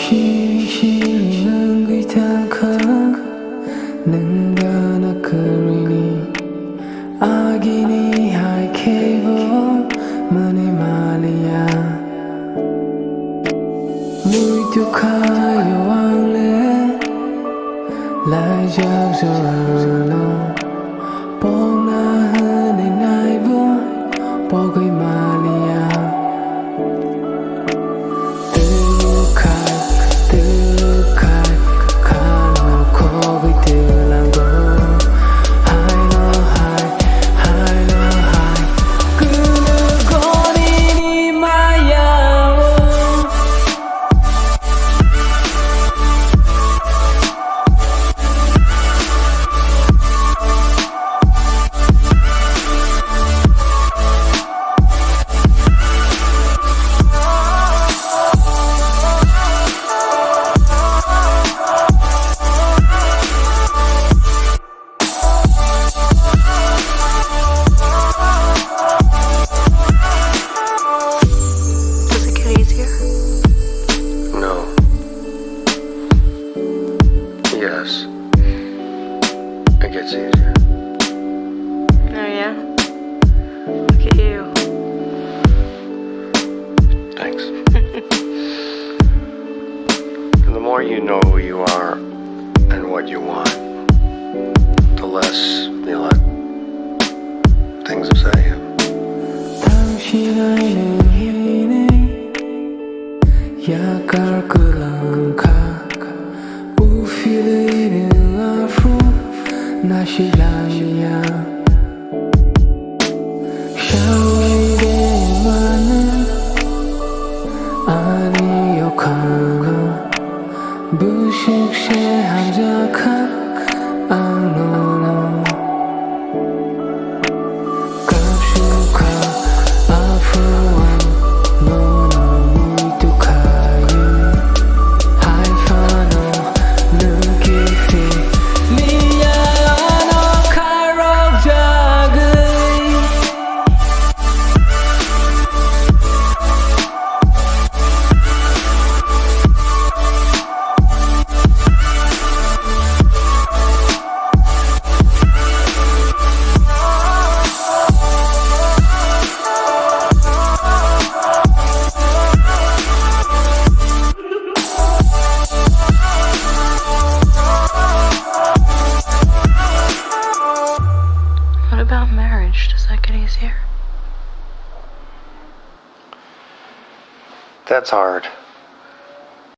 당신은 귀찮아 능가나 그리니 아기니 하이케이보 머니 말이야 무이투카요 왕래 lại giao giorno Pona hane nai bo Pogoi malia Tự khai Kano kogoi tự lang go Hai no hai Kunu goni ni maya Yes, it gets easier. Oh yeah? Look at you. Thanks. And the more you know who you are and what you want, the less you let things upset you. 당신의 약할 그랑가 우필이는 아프 나시라니야 샤워에게만은 아니 욕하고 부식세 함작한 악노노 깝슈카 아프왕 너무 무뚝하유 하이파노 느끼피 리아노 카록작의 What about marriage? Does that get easier? That's hard.